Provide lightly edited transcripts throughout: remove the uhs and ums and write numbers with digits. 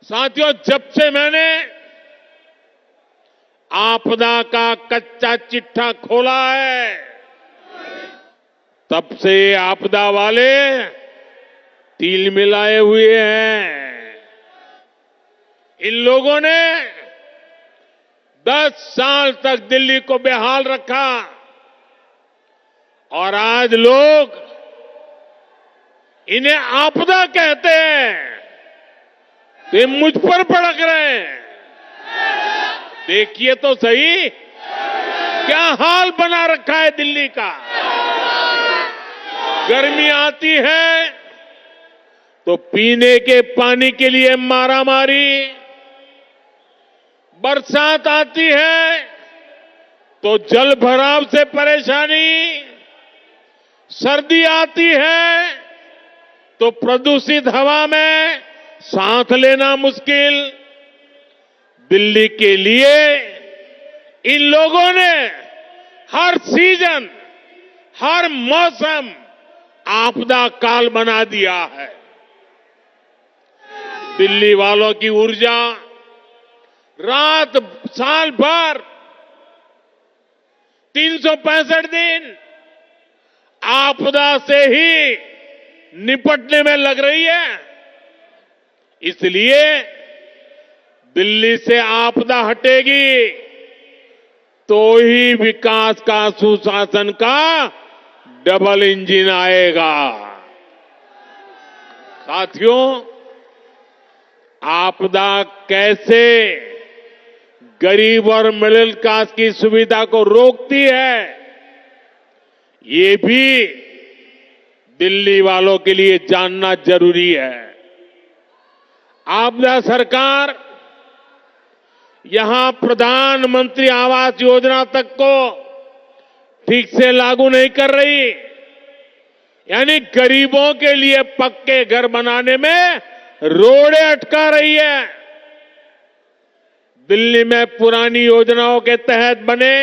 साथियों, जब से मैंने आपदा का कच्चा चिट्ठा खोला है, तब से आपदा वाले तिल मिलाए हुए हैं। इन लोगों ने 10 साल तक दिल्ली को बेहाल रखा और आज लोग इन्हें आपदा कहते हैं तो ये मुझ पर भड़क रहे हैं। देखिए तो सही क्या हाल बना रखा है दिल्ली का। गर्मी आती है तो पीने के पानी के लिए मारामारी, बरसात आती है तो जल भराव से परेशानी, सर्दी आती है तो प्रदूषित हवा में सांस लेना मुश्किल। दिल्ली के लिए इन लोगों ने हर सीजन, हर मौसम आपदा काल बना दिया है। दिल्ली वालों की ऊर्जा रात साल भर 365 दिन आपदा से ही निपटने में लग रही है। इसलिए दिल्ली से आपदा हटेगी तो ही विकास का, सुशासन का डबल इंजन आएगा। साथियों, आपदा कैसे गरीब और मिडिल क्लास की सुविधा को रोकती है, ये भी दिल्ली वालों के लिए जानना जरूरी है। आपदा सरकार यहां प्रधानमंत्री आवास योजना तक को ठीक से लागू नहीं कर रही, यानी गरीबों के लिए पक्के घर बनाने में रोड़े अटका रही है। दिल्ली में पुरानी योजनाओं के तहत बने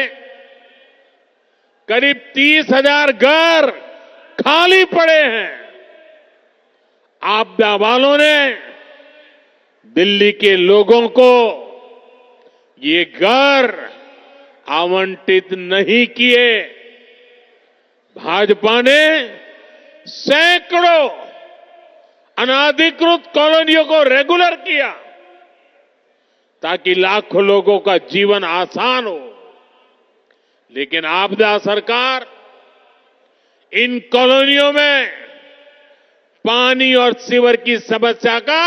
करीब 30,000 घर खाली पड़े हैं। आपदा वालों ने दिल्ली के लोगों को ये घर आवंटित नहीं किए। भाजपा ने सैकड़ों अनाधिकृत कॉलोनियों को रेगुलर किया ताकि लाखों लोगों का जीवन आसान हो। लेकिन आपदा सरकार इन कॉलोनियों में पानी और सीवर की समस्या का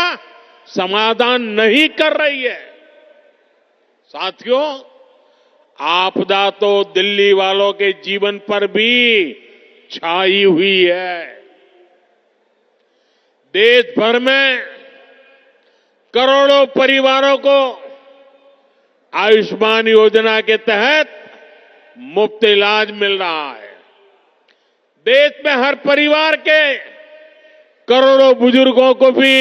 समाधान नहीं कर रही है। साथियों, आपदा तो दिल्ली वालों के जीवन पर भी छाई हुई है। देश भर में करोड़ों परिवारों को आयुष्मान योजना के तहत मुफ्त इलाज मिल रहा है। देश में हर परिवार के करोड़ों बुजुर्गों को भी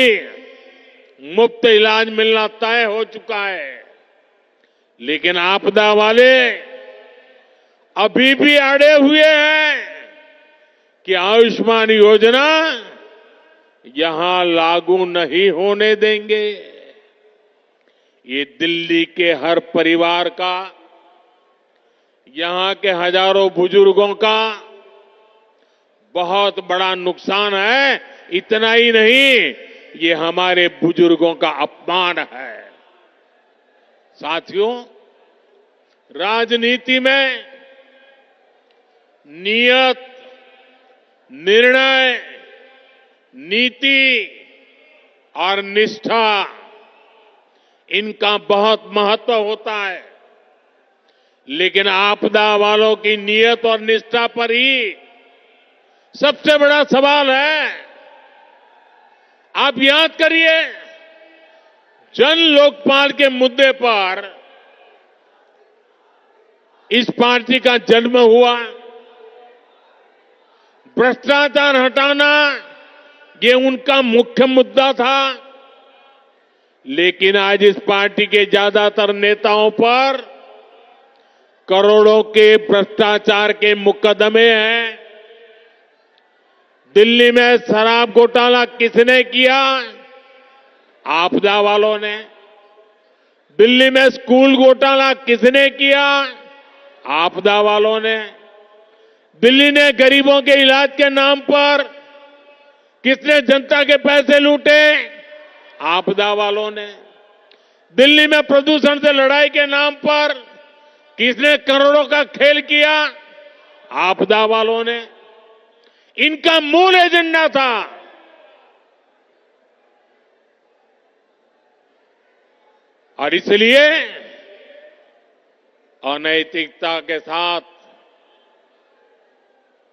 मुफ्त इलाज मिलना तय हो चुका है। लेकिन आपदा वाले अभी भी अड़े हुए हैं कि आयुष्मान योजना यहां लागू नहीं होने देंगे। ये दिल्ली के हर परिवार का, यहां के हजारों बुजुर्गों का बहुत बड़ा नुकसान है। इतना ही नहीं, ये हमारे बुजुर्गों का अपमान है। साथियों, राजनीति में नियत, निर्णय, नीति और निष्ठा, इनका बहुत महत्व होता है। लेकिन आपदा वालों की नियत और निष्ठा पर ही सबसे बड़ा सवाल है। आप याद करिए, जन लोकपाल के मुद्दे पर इस पार्टी का जन्म हुआ। भ्रष्टाचार हटाना ये उनका मुख्य मुद्दा था। लेकिन आज इस पार्टी के ज्यादातर नेताओं पर करोड़ों के भ्रष्टाचार के मुकदमे हैं। दिल्ली में शराब घोटाला किसने किया? आपदा वालों ने। दिल्ली में स्कूल घोटाला किसने किया? आपदा वालों ने। दिल्ली ने गरीबों के इलाज के नाम पर किसने जनता के पैसे लूटे? आपदा वालों ने। दिल्ली में प्रदूषण से लड़ाई के नाम पर किसने करोड़ों का खेल किया? आपदा वालों ने। इनका मूल एजेंडा था और इसलिए अनैतिकता के साथ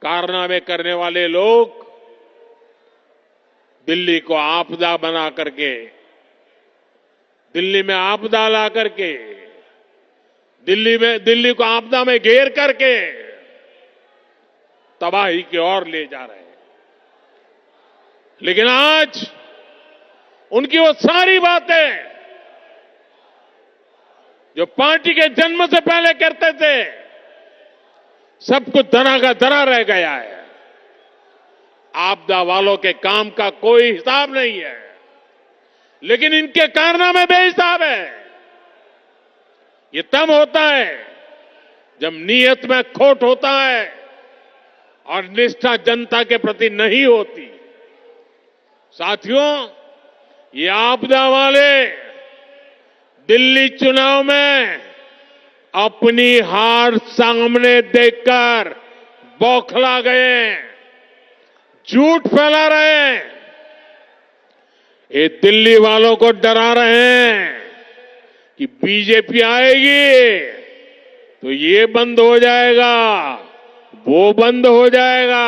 कारनामे करने वाले लोग दिल्ली को आपदा बना करके, दिल्ली में आपदा ला करके, दिल्ली को आपदा में घेर करके तबाही की ओर ले जा रहे हैं। लेकिन आज उनकी वो सारी बातें जो पार्टी के जन्म से पहले करते थे, सब कुछ धरा का धरा रह गया है। आपदा वालों के काम का कोई हिसाब नहीं है, लेकिन इनके कारनामे बेहिसाब है। ये तब होता है जब नीयत में खोट होता है और निष्ठा जनता के प्रति नहीं होती। साथियों, ये आपदा वाले दिल्ली चुनाव में अपनी हार सामने देखकर बौखला गए, झूठ फैला रहे हैं। ये दिल्ली वालों को डरा रहे हैं कि बीजेपी आएगी तो ये बंद हो जाएगा, वो बंद हो जाएगा।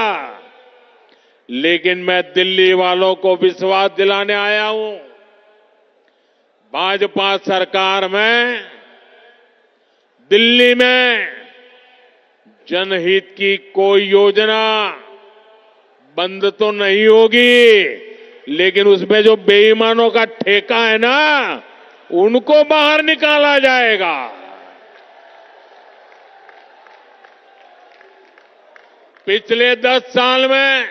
लेकिन मैं दिल्ली वालों को विश्वास दिलाने आया हूं, भाजपा सरकार में दिल्ली में जनहित की कोई योजना बंद तो नहीं होगी, लेकिन उसमें जो बेईमानों का ठेका है ना, उनको बाहर निकाला जाएगा। पिछले 10 साल में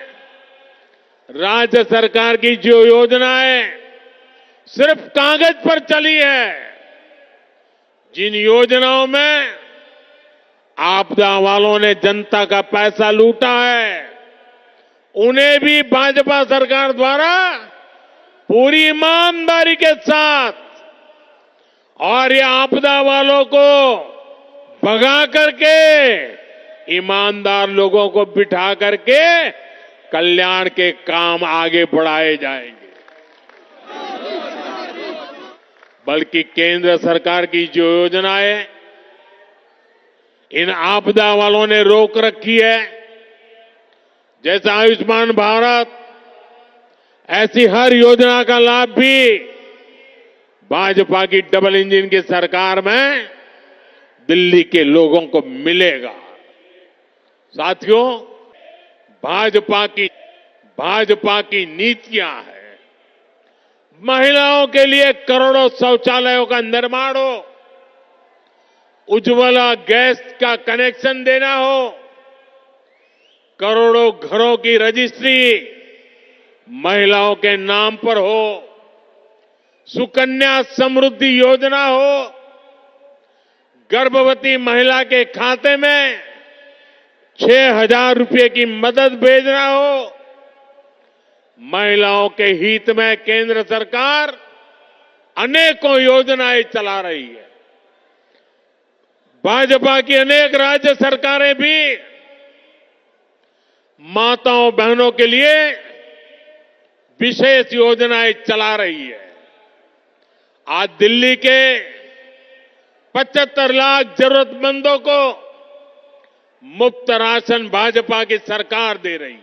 राज्य सरकार की जो योजनाएं सिर्फ कागज पर चली है, जिन योजनाओं में आपदा वालों ने जनता का पैसा लूटा है, उन्हें भी भाजपा सरकार द्वारा पूरी ईमानदारी के साथ और ये आपदा वालों को भगा करके ईमानदार लोगों को बिठा करके कल्याण के काम आगे बढ़ाए जाएंगे। बल्कि केंद्र सरकार की जो योजनाएं इन आपदा वालों ने रोक रखी है, जैसे आयुष्मान भारत, ऐसी हर योजना का लाभ भी भाजपा की डबल इंजन की सरकार में दिल्ली के लोगों को मिलेगा। साथियों, भाजपा की नीतियां हैं, महिलाओं के लिए करोड़ों शौचालयों का निर्माण हो, उज्ज्वला गैस का कनेक्शन देना हो, करोड़ों घरों की रजिस्ट्री महिलाओं के नाम पर हो, सुकन्या समृद्धि योजना हो, गर्भवती महिला के खाते में 6,000 रुपए की मदद भेजना हो। महिलाओं के हित में केंद्र सरकार अनेकों योजनाएं चला रही है। भाजपा की अनेक राज्य सरकारें भी माताओं बहनों के लिए विशेष योजनाएं चला रही है। आज दिल्ली के 75 लाख जरूरतमंदों को मुफ्त राशन भाजपा की सरकार दे रही है।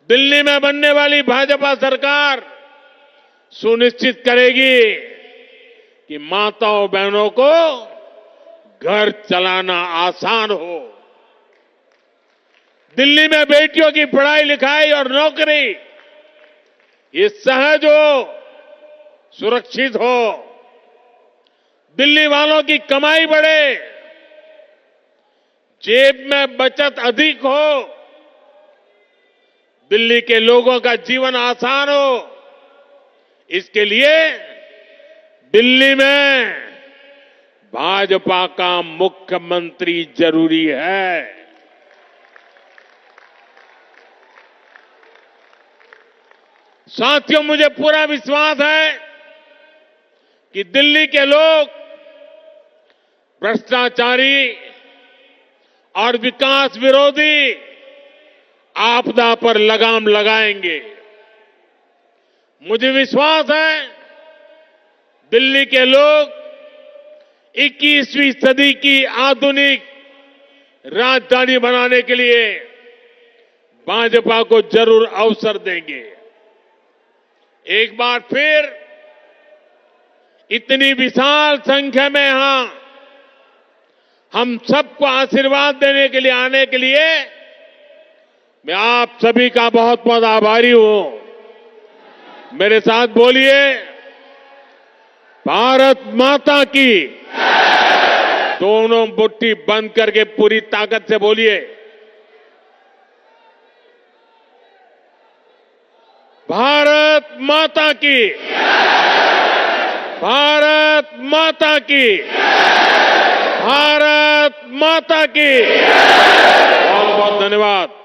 दिल्ली में बनने वाली भाजपा सरकार सुनिश्चित करेगी कि माताओं बहनों को घर चलाना आसान हो। दिल्ली में बेटियों की पढ़ाई लिखाई और नौकरी ये सहज हो, सुरक्षित हो। दिल्ली वालों की कमाई बढ़े, जेब में बचत अधिक हो, दिल्ली के लोगों का जीवन आसान हो, इसके लिए दिल्ली में भाजपा का मुख्यमंत्री जरूरी है। साथियों, मुझे पूरा विश्वास है कि दिल्ली के लोग भ्रष्टाचारी और विकास विरोधी आपदा पर लगाम लगाएंगे। मुझे विश्वास है दिल्ली के लोग 21वीं सदी की आधुनिक राजधानी बनाने के लिए भाजपा को जरूर अवसर देंगे। एक बार फिर इतनी विशाल संख्या में यहां हम सबको आशीर्वाद देने के लिए आने के लिए मैं आप सभी का बहुत बहुत आभारी हूं। मेरे साथ बोलिए, भारत माता की। दोनों मुट्ठी बंद करके पूरी ताकत से बोलिए, भारत माता की। भारत माता की। भारत माता की। बहुत बहुत धन्यवाद।